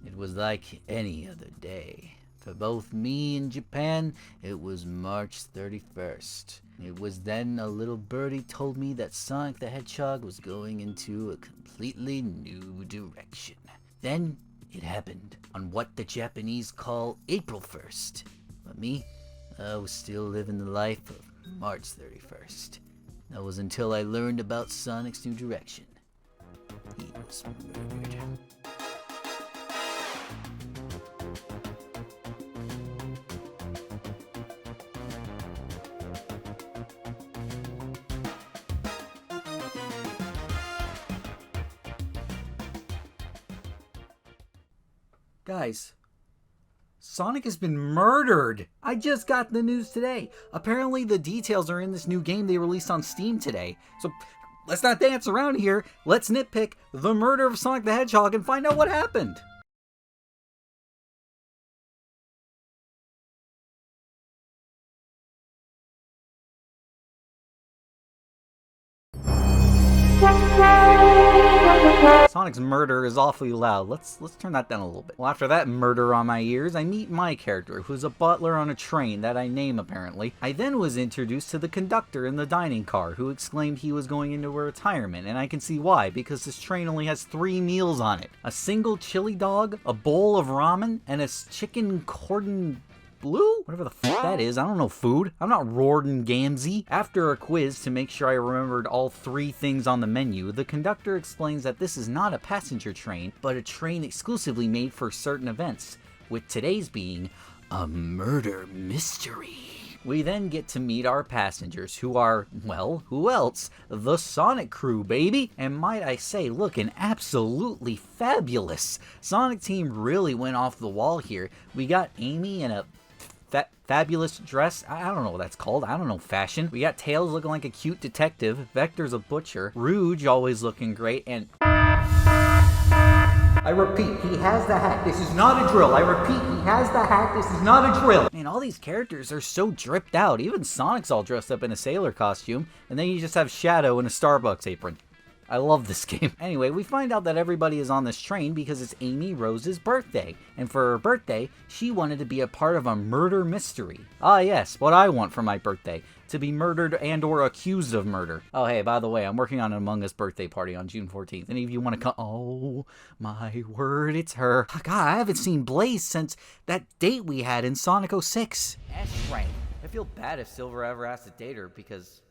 It was like any other day. For both me and Japan, it was March 31st. It was then a little birdie told me that Sonic the Hedgehog was going into a completely new direction. Then it happened on what the Japanese call April 1st. But me, I was still living the life of March 31st. That was until I learned about Sonic's new direction. He was murdered. Guys, Sonic has been murdered! I just got the news today. Apparently the details are in this new game they released on Steam today. So let's not dance around here. Let's nitpick the murder of Sonic the Hedgehog and find out what happened. Sonic's murder is awfully loud. Let's turn that down a little bit. Well, after that murder on my ears, I meet my character, who's a butler on a train that I name apparently. I then was introduced to the conductor in the dining car, who exclaimed he was going into a retirement, and I can see why, because this train only has 3 meals on it. A single chili dog, a bowl of ramen, and a chicken cordon bleu? Whatever the fuck that is, I don't know food. I'm not Rorden Gamzee. After a quiz to make sure I remembered all 3 things on the menu, the conductor explains that this is not a passenger train, but a train exclusively made for certain events, with today's being a murder mystery. We then get to meet our passengers, who are, well, who else? The Sonic crew, baby! And might I say, looking absolutely fabulous. Sonic team really went off the wall here. We got Amy in a fabulous dress. I don't know what that's called. I don't know fashion. We got Tails looking like a cute detective. Vector's a butcher. Rouge always looking great. And I repeat, he has the hat. This is not a drill. I repeat, he has the hat. This is not a drill. Man, all these characters are so dripped out. Even Sonic's all dressed up in a sailor costume. And then you just have Shadow in a Starbucks apron. I love this game. Anyway, we find out that everybody is on this train because it's Amy Rose's birthday. And for her birthday, she wanted to be a part of a murder mystery. Ah yes, what I want for my birthday. To be murdered and or accused of murder. Oh hey, by the way, I'm working on an Among Us birthday party on June 14th. Any of you want to come? Oh my word, it's her. God, I haven't seen Blaze since that date we had in Sonic 06. S-Rank. I feel bad if Silver ever asked to date her because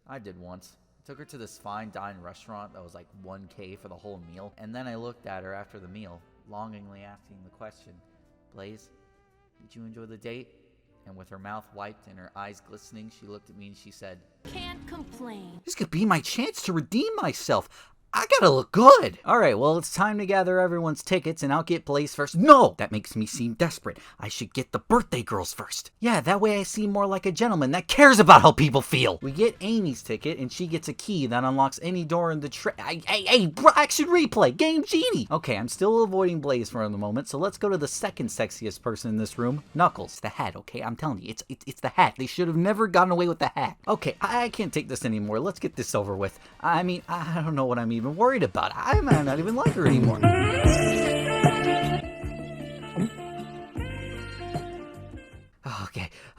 I did once. Took her to this fine dine restaurant that was like $1K for the whole meal. And then I looked at her after the meal, longingly asking the question, Blaze, did you enjoy the date? And with her mouth wiped and her eyes glistening, she looked at me and she said, "Can't complain." This could be my chance to redeem myself. I gotta look good. Alright, well, it's time to gather everyone's tickets and I'll get Blaze first. No! That makes me seem desperate. I should get the birthday girls first. Yeah, that way I seem more like a gentleman that cares about how people feel. We get Amy's ticket and she gets a key that unlocks any door in the Hey, action replay, Game Genie! Okay, I'm still avoiding Blaze for the moment, so let's go to the second sexiest person in this room, Knuckles, the hat, okay? I'm telling you, it's the hat. They should have never gotten away with the hat. Okay, I can't take this anymore. Let's get this over with. I mean, I don't know what I'm even worried about. I might not even like her anymore.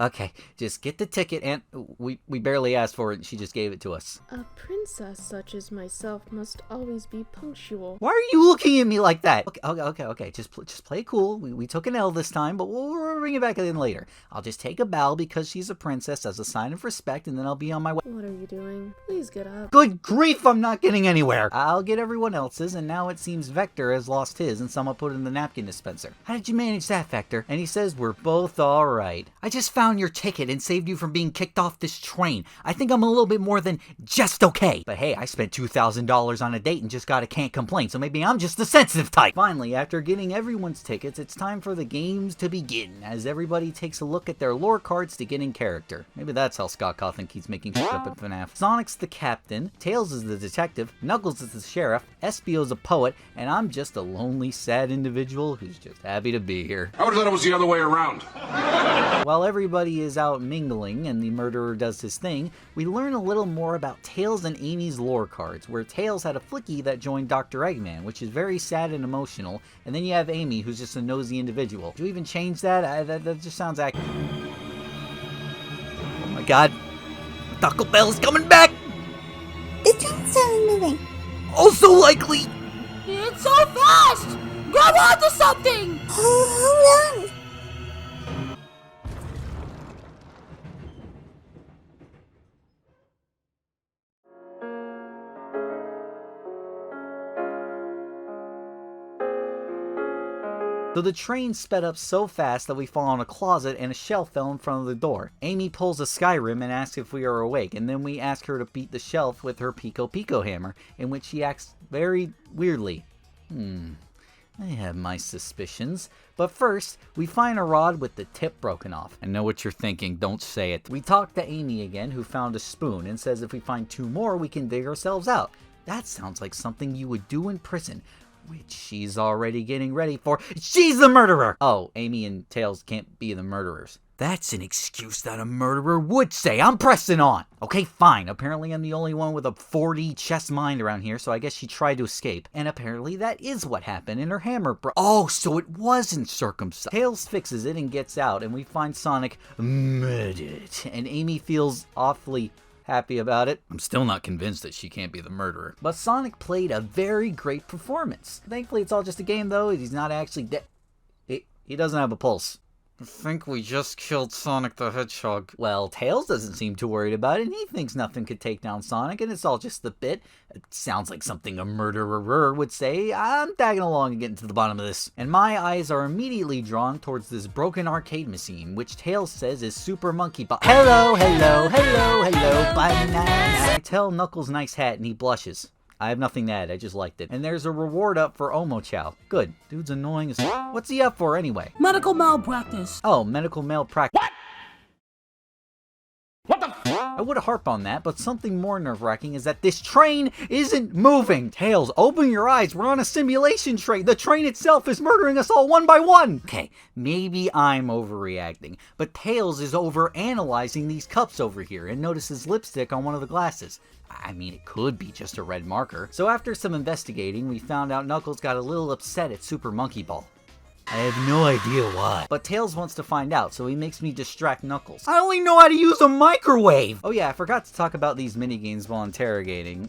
Okay, just get the ticket, and we barely asked for it and she just gave it to us. A princess such as myself must always be punctual. Why are you looking at me like that? Okay, just play it cool. We took an L this time, but we'll bring it back in later. I'll just take a bow because she's a princess as a sign of respect, and then I'll be on my way. What are you doing? Please get up. Good grief, I'm not getting anywhere. I'll get everyone else's, and now it seems Vector has lost his, and someone put it in the napkin dispenser. How did you manage that, Vector? And he says we're both alright. I just found your ticket and saved you from being kicked off this train. I think I'm a little bit more than just okay. But hey, I spent $2,000 on a date and just got a can't complain, so maybe I'm just the sensitive type. Finally, after getting everyone's tickets, it's time for the games to begin, as everybody takes a look at their lore cards to get in character. Maybe that's how Scott Cawthon keeps making shit up at FNAF. Sonic's the captain, Tails is the detective, Knuckles is the sheriff, Espio's a poet, and I'm just a lonely, sad individual who's just happy to be here. I would have thought it was the other way around. While everybody everybody is out mingling and the murderer does his thing, we learn a little more about Tails and Amy's lore cards, where Tails had a flickie that joined Dr. Eggman, which is very sad and emotional, and then you have Amy, who's just a nosy individual. Do you even change that? That just sounds accurate. Oh my god. Taco Bell's coming back! The train's still moving. Also likely! It's so fast! Grab onto something! Hold on. So the train sped up so fast that we fall in a closet and a shelf fell in front of the door. Amy pulls a Skyrim and asks if we are awake, and then we ask her to beat the shelf with her Pico Pico hammer, in which she acts very weirdly. I have my suspicions. But first, we find a rod with the tip broken off. I know what you're thinking, don't say it. We talk to Amy again, who found a spoon, and says if we find 2 more, we can dig ourselves out. That sounds like something you would do in prison. Which she's already getting ready for. She's the murderer! Oh, Amy and Tails can't be the murderers. That's an excuse that a murderer would say. I'm pressing on! Okay, fine. Apparently I'm the only one with a 4D chess mind around here, so I guess she tried to escape. And apparently that is what happened, and her hammer Oh, so it wasn't circumcised. Tails fixes it and gets out, and we find Sonic murdered. And Amy feels awfully happy about it. I'm still not convinced that she can't be the murderer. But Sonic played a very great performance. Thankfully, it's all just a game, though. He's not actually dead. He doesn't have a pulse. I think we just killed Sonic the Hedgehog. Well, Tails doesn't seem too worried about it, and he thinks nothing could take down Sonic, and it's all just a bit. It sounds like something a murderer would say. I'm tagging along and getting to the bottom of this. And my eyes are immediately drawn towards this broken arcade machine, which Tails says is Super Monkey Ball. Hello, banana. I tell Knuckles' nice hat, and he blushes. I have nothing to add, I just liked it. And there's a reward up for Omo Chow. Good. Dude's annoying as What's he up for anyway? Medical malpractice. Oh, medical malpractice. What the I would harp on that, but something more nerve-wracking is that this train isn't moving. Tails, open your eyes. We're on a simulation train. The train itself is murdering us all one by one. Okay, maybe I'm overreacting, but Tails is overanalyzing these cups over here and notices lipstick on one of the glasses. I mean, it could be just a red marker. So after some investigating, we found out Knuckles got a little upset at Super Monkey Ball. I have no idea why. But Tails wants to find out, so he makes me distract Knuckles. I only know how to use a microwave! Oh yeah, I forgot to talk about these minigames while interrogating,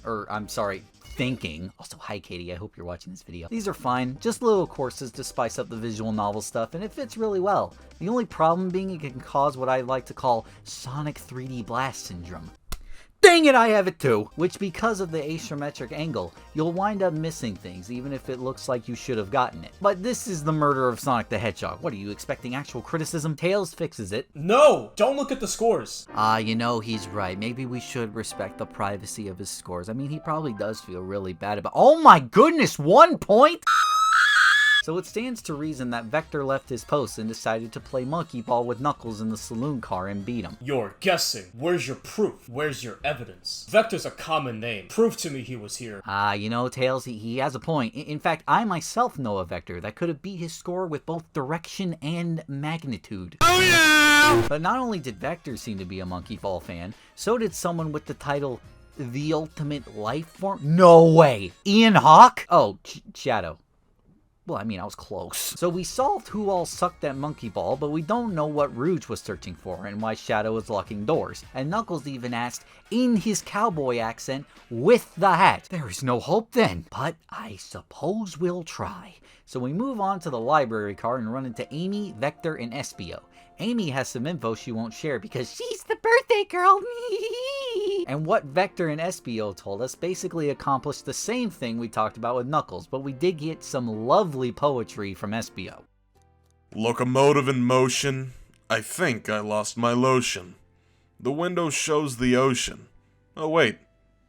thinking. Also, hi Katie, I hope you're watching this video. These are fine, just little courses to spice up the visual novel stuff, and it fits really well. The only problem being it can cause what I like to call Sonic 3D Blast Syndrome. Dang it, I have it too! Which, because of the asymmetric angle, you'll wind up missing things, even if it looks like you should have gotten it. But this is the murder of Sonic the Hedgehog. What, are you expecting actual criticism? Tails fixes it. No! Don't look at the scores! You know, he's right. Maybe we should respect the privacy of his scores. I mean, he probably does feel really bad about— Oh my goodness, 1 point?! So it stands to reason that Vector left his post and decided to play monkey ball with Knuckles in the saloon car and beat him. You're guessing. Where's your proof? Where's your evidence? Vector's a common name. Prove to me he was here. You know, Tails, he has a point. In fact, I myself know a Vector that could have beat his score with both direction and magnitude. Oh yeah! But not only did Vector seem to be a monkey ball fan, so did someone with the title The Ultimate Life Form. No way! Ian Hawke? Oh, Shadow. Well, I mean, I was close. So we solved who all sucked that monkey ball, but we don't know what Rouge was searching for and why Shadow was locking doors. And Knuckles even asked, in his cowboy accent, with the hat. There is no hope then. But I suppose we'll try. So we move on to the library car and run into Amy, Vector, and Espio. Amy has some info she won't share because she's the birthday girl. And what Vector and Espio told us basically accomplished the same thing we talked about with Knuckles, but we did get some lovely poetry from Espio. Locomotive in motion. I think I lost my lotion. The window shows the ocean. Oh wait,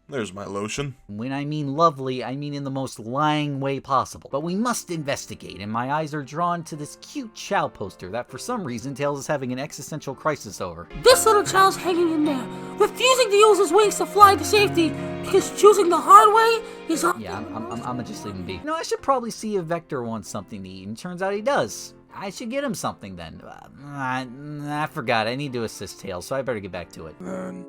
there's my lotion. When I mean lovely, I mean in the most lying way possible. But we must investigate, and my eyes are drawn to this cute Chow poster that for some reason Tails is having an existential crisis over. This little child's hanging in there, refusing to use his wings to fly to safety because choosing the hard way is— Yeah, I'm gonna just leave him be. You know, I should probably see if Vector wants something to eat, and turns out he does. I should get him something then. I forgot. I need to assist Tails, so I better get back to it. Man,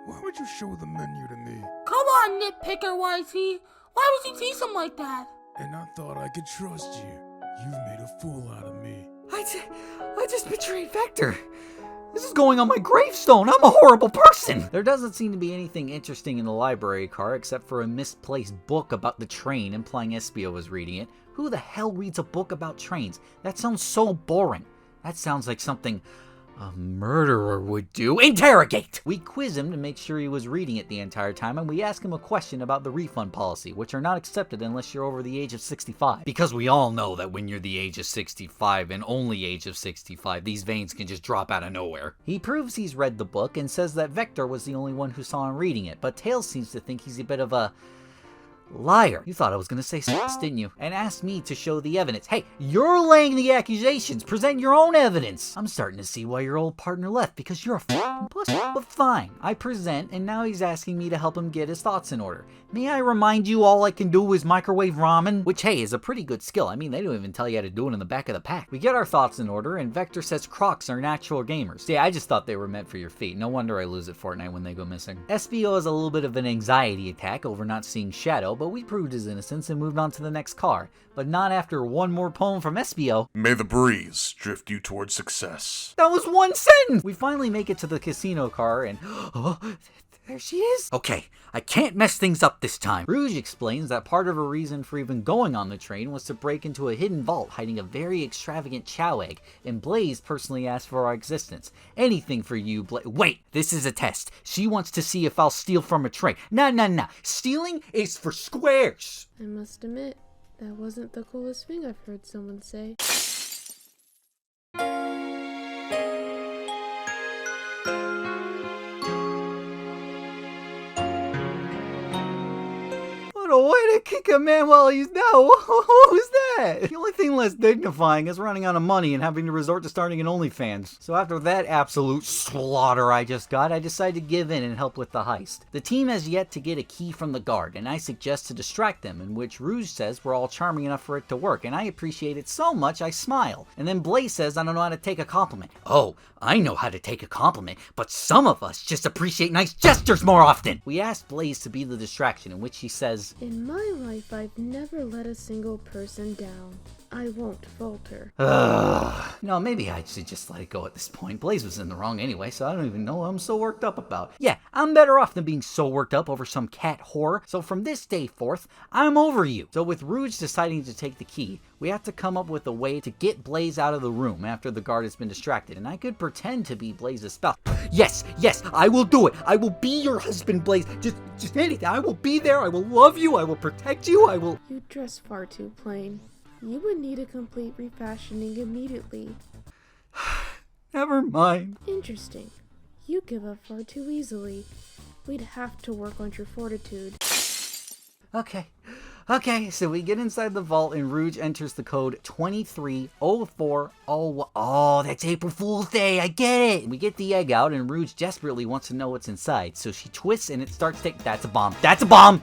why would you show the menu to me? Come on, NitPicker YT. Why would you tease him like that? And I thought I could trust you. You've made a fool out of me. I just betrayed Vector. This is going on my gravestone. I'm a horrible person. There doesn't seem to be anything interesting in the library car except for a misplaced book about the train implying Espio was reading it. Who the hell reads a book about trains? That sounds so boring. That sounds like something a murderer would do. Interrogate! We quiz him to make sure he was reading it the entire time, and we ask him a question about the refund policy, which are not accepted unless you're over the age of 65. Because we all know that when you're the age of 65 and only age of 65, these veins can just drop out of nowhere. He proves he's read the book and says that Vector was the only one who saw him reading it, but Tails seems to think he's a bit of a liar. You thought I was gonna say sex, didn't you? And asked me to show the evidence. Hey, you're laying the accusations. Present your own evidence. I'm starting to see why your old partner left, because you're a f***ing pussy. But fine, I present, and now he's asking me to help him get his thoughts in order. May I remind you all I can do is microwave ramen? Which, hey, is a pretty good skill. I mean, they don't even tell you how to do it in the back of the pack. We get our thoughts in order, and Vector says Crocs are natural gamers. See, I just thought they were meant for your feet. No wonder I lose at Fortnite when they go missing. Espio has a little bit of an anxiety attack over not seeing Shadow, but we proved his innocence and moved on to the next car. But not after one more poem from Espio. May the breeze drift you towards success. That was one sentence! We finally make it to the casino car and... oh, there she is. Okay, I can't mess things up this time. Rouge explains that part of her reason for even going on the train was to break into a hidden vault hiding a very extravagant chow egg, and Blaze personally asked for our existence. Anything for you, Blaze. Wait, this is a test. She wants to see if I'll steal from a train. Nah. Stealing is for squares. I must admit, that wasn't the coolest thing I've heard someone say. What a way to kick a man while he's down. What was that? The only thing less dignifying is running out of money and having to resort to starting an OnlyFans. So after that absolute slaughter I just got, I decided to give in and help with the heist. The team has yet to get a key from the guard, and I suggest to distract them, in which Rouge says we're all charming enough for it to work, and I appreciate it so much I smile. And then Blaze says I don't know how to take a compliment. Oh, I know how to take a compliment, but some of us just appreciate nice gestures more often. We asked Blaze to be the distraction, in which he says, In my life, I've never let a single person down. I won't falter. No, maybe I should just let it go at this point. Blaze was in the wrong anyway, so I don't even know what I'm so worked up about. Yeah, I'm better off than being so worked up over some cat whore. So from this day forth, I'm over you. So with Rouge deciding to take the key, we have to come up with a way to get Blaze out of the room after the guard has been distracted. And I could pretend to be Blaze's spouse. Yes, I will do it. I will be your husband, Blaze. Just anything. I will be there. I will love you. I will protect you. I will... You dress far too plain. You would need a complete refashioning immediately. Never mind. Interesting. You give up far too easily. We'd have to work on your fortitude. Okay, so we get inside the vault and Rouge enters the code 230401. Oh, that's April Fool's Day, I get it! We get the egg out and Rouge desperately wants to know what's inside, so she twists and it starts taking... That's a bomb. That's a bomb!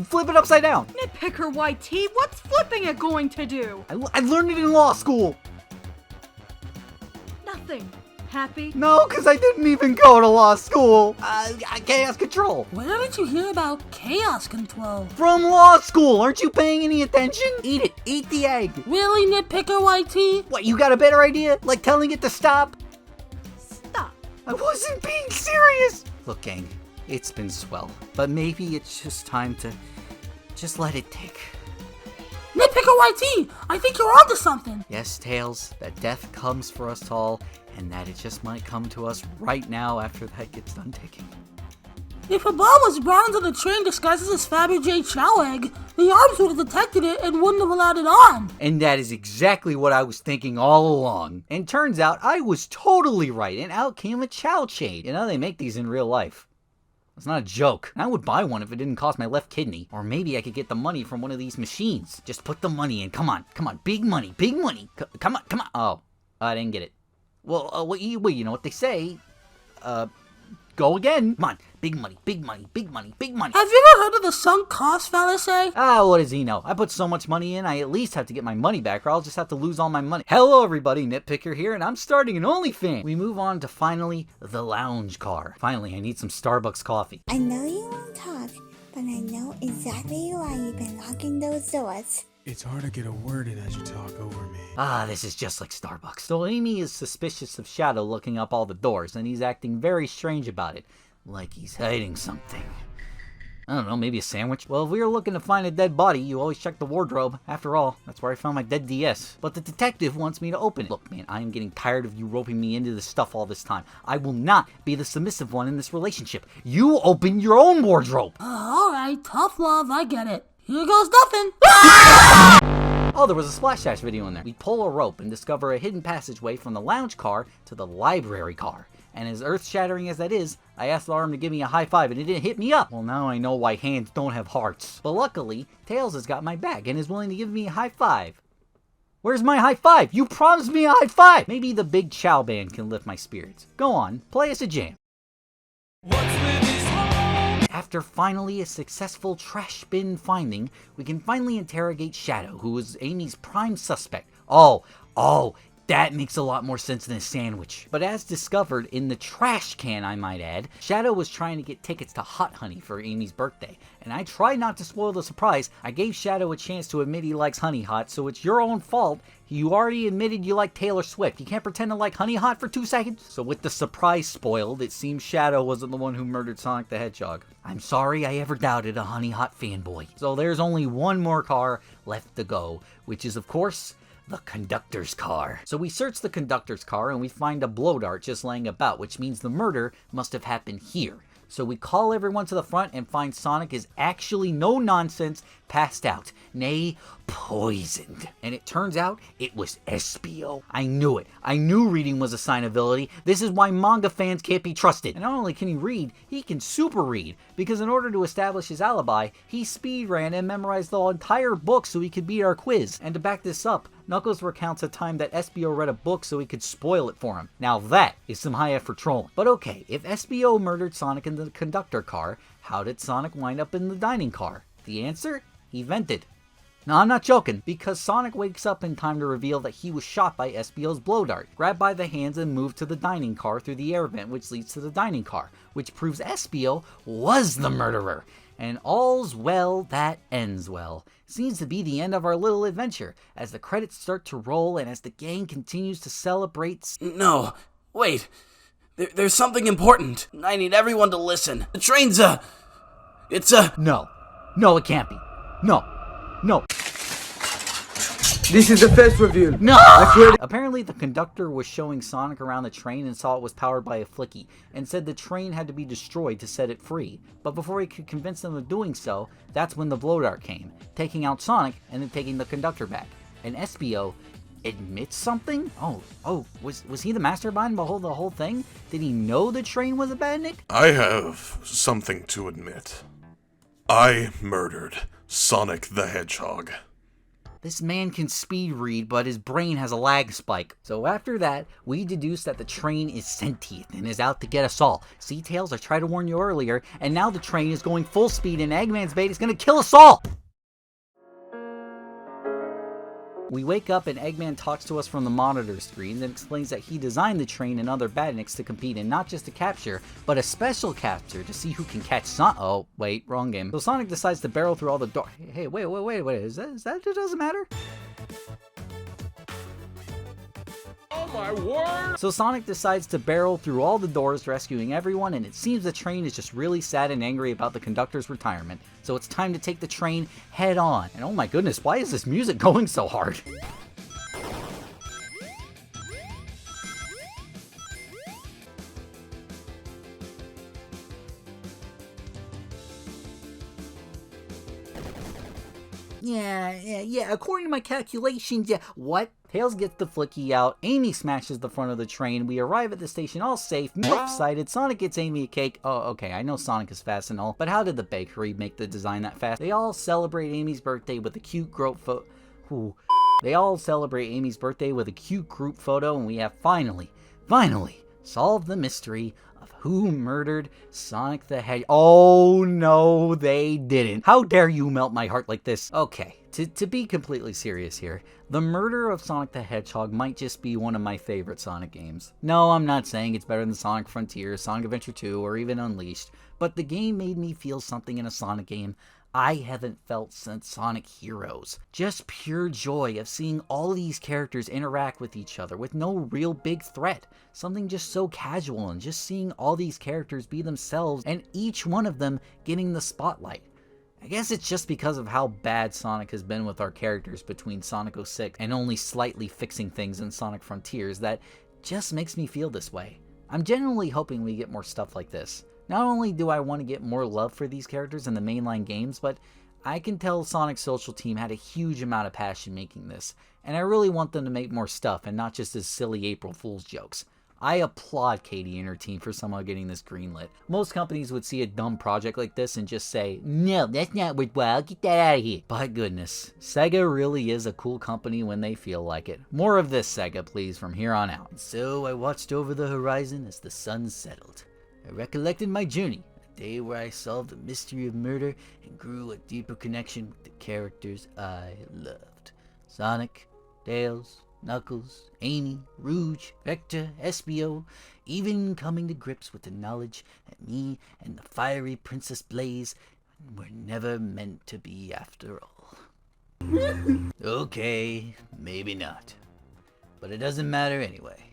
Flip it upside down. NitPicker YT, what's flipping it going to do? I learned it in law school. Nothing. Happy? No, because I didn't even go to law school. Chaos Control. Where did you hear about chaos control? From law school. Aren't you paying any attention? Eat it. Eat the egg. Really, NitPicker YT? What, you got a better idea? Like telling it to stop? Stop. I wasn't being serious. Look, gang, it's been swell. But maybe it's just time to just let it tick. NitPicker YT, I think you're onto something. Yes, Tails, that death comes for us all, and that it just might come to us right now after that gets done ticking. If a bomb was brought into the train disguised as this Fabergé chow egg, the arms would have detected it and wouldn't have allowed it on. And that is exactly what I was thinking all along. And turns out I was totally right, and out came a chow chain. You know, they make these in real life. It's not a joke. I would buy one if it didn't cost my left kidney. Or maybe I could get the money from one of these machines. Just put the money in. Come on. Big money. Come on. Oh, I didn't get it. Well, you know what they say. go again. Come on, big money, big money, big money, big money. Have you ever heard of the sunk cost fallacy? Ah, what does he know? I put so much money in, I at least have to get my money back, or I'll just have to lose all my money. Hello everybody, NitPicker here, and I'm starting an OnlyFans. We move on to finally the lounge car. Finally, I need some Starbucks coffee. I know you won't talk, but I know exactly why you've been locking those doors. It's hard to get a word in as you talk over me. Ah, this is just like Starbucks. So Amy is suspicious of Shadow looking up all the doors, and he's acting very strange about it. Like he's hiding something. I don't know, maybe a sandwich? Well, if we were looking to find a dead body, you always check the wardrobe. After all, that's where I found my dead DS. But the detective wants me to open it. Look, man, I am getting tired of you roping me into this stuff all this time. I will not be the submissive one in this relationship. You open your own wardrobe! Alright, tough love, I get it. Here goes nothing. Oh, there was a Splash Dash video in there. We pull a rope and discover a hidden passageway from the lounge car to the library car. And as earth-shattering as that is, I asked the arm to give me a high five and it didn't hit me up. Well, now I know why hands don't have hearts. But luckily, Tails has got my back and is willing to give me a high five. Where's my high five? You promised me a high five! Maybe the Big Chow Band can lift my spirits. Go on, play us a jam. After finally a successful trash bin finding, we can finally interrogate Shadow, who is Amy's prime suspect. Oh, that makes a lot more sense than a sandwich. But as discovered in the trash can, I might add, Shadow was trying to get tickets to Hot Honey for Amy's birthday. And I tried not to spoil the surprise. I gave Shadow a chance to admit he likes Honey Hot, so it's your own fault. You already admitted you like Taylor Swift. You can't pretend to like Honey Hot for 2 seconds. So with the surprise spoiled, it seems Shadow wasn't the one who murdered Sonic the Hedgehog. I'm sorry I ever doubted a Honey Hot fanboy. So there's only one more car left to go, which is of course the conductor's car. So we search the conductor's car and we find a blow dart just laying about, which means the murder must have happened here. So we call everyone to the front and find Sonic is actually no nonsense passed out, nay, poisoned. And it turns out it was Espio. I knew it. I knew reading was a sign of ability. This is why manga fans can't be trusted. And not only can he read, he can super read. Because in order to establish his alibi, he speed ran and memorized the entire book so he could beat our quiz. And to back this up, Knuckles recounts a time that Espio read a book so he could spoil it for him. Now that is some high effort trolling. But okay, if Espio murdered Sonic in the conductor car, how did Sonic wind up in the dining car? The answer? He vented. No, I'm not joking, because Sonic wakes up in time to reveal that he was shot by Espio's blow dart, grabbed by the hands and moved to the dining car through the air vent which leads to the dining car, which proves Espio was the murderer. And all's well that ends well. Seems to be the end of our little adventure, as the credits start to roll and as the gang continues to celebrate. No, wait. There's something important. I need everyone to listen. The train's it's a... No, it can't be. No. This is the first reveal. No! I swear. Apparently the conductor was showing Sonic around the train and saw it was powered by a flicky, and said the train had to be destroyed to set it free. But before he could convince them of doing so, that's when the blow dart came, taking out Sonic and then taking the conductor back. And Espio admits something? Oh, was he the mastermind behind the whole thing? Did he know the train was a badnik? I have something to admit. I murdered Sonic the Hedgehog. This man can speed read, but his brain has a lag spike. So after that, we deduce that the train is sentient and is out to get us all. See, Tails, I tried to warn you earlier, and now the train is going full speed and Eggman's bait is gonna kill us all! We wake up and Eggman talks to us from the monitor screen, then explains that he designed the train and other badniks to compete in not just a capture, but a special capture to see who can catch Sonic. Oh, wait, wrong game. So Sonic decides to barrel through all the doors. Hey, wait, is that it doesn't matter? Oh my word! So Sonic decides to barrel through all the doors, rescuing everyone, and it seems the train is just really sad and angry about the conductor's retirement. So it's time to take the train head on. And oh my goodness, why is this music going so hard? Yeah, according to my calculations, yeah. What? Tails gets the flicky out, Amy smashes the front of the train, we arrive at the station all safe, excited, Sonic gets Amy a cake. Oh, okay, I know Sonic is fast and all, but how did the bakery make the design that fast? They all celebrate Amy's birthday with a cute group photo. They all celebrate Amy's birthday with a cute group photo, and we have finally, solve the mystery of who murdered Sonic the Hedgehog. Oh no, they didn't. How dare you melt my heart like this? Okay, to be completely serious here, the murder of Sonic the Hedgehog might just be one of my favorite Sonic games. No, I'm not saying it's better than Sonic Frontiers, Sonic Adventure 2, or even Unleashed, but the game made me feel something in a Sonic game I haven't felt since Sonic Heroes. Just pure joy of seeing all these characters interact with each other with no real big threat. Something just so casual, and just seeing all these characters be themselves and each one of them getting the spotlight. I guess it's just because of how bad Sonic has been with our characters between Sonic 06 and only slightly fixing things in Sonic Frontiers that just makes me feel this way. I'm genuinely hoping we get more stuff like this. Not only do I want to get more love for these characters in the mainline games, but I can tell Sonic's social team had a huge amount of passion making this, and I really want them to make more stuff and not just as silly April Fool's jokes. I applaud Katie and her team for somehow getting this greenlit. Most companies would see a dumb project like this and just say, "No, that's not worthwhile, get that out of here." But goodness, SEGA really is a cool company when they feel like it. More of this, SEGA, please, from here on out. So I watched over the horizon as the sun settled. I recollected my journey, a day where I solved the mystery of murder and grew a deeper connection with the characters I loved. Sonic, Tails, Knuckles, Amy, Rouge, Vector, Espio, even coming to grips with the knowledge that me and the fiery Princess Blaze were never meant to be after all. Okay, maybe not. But it doesn't matter anyway,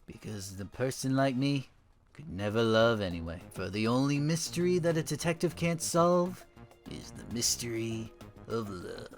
because the person like me could never love anyway. For the only mystery that a detective can't solve is the mystery of love.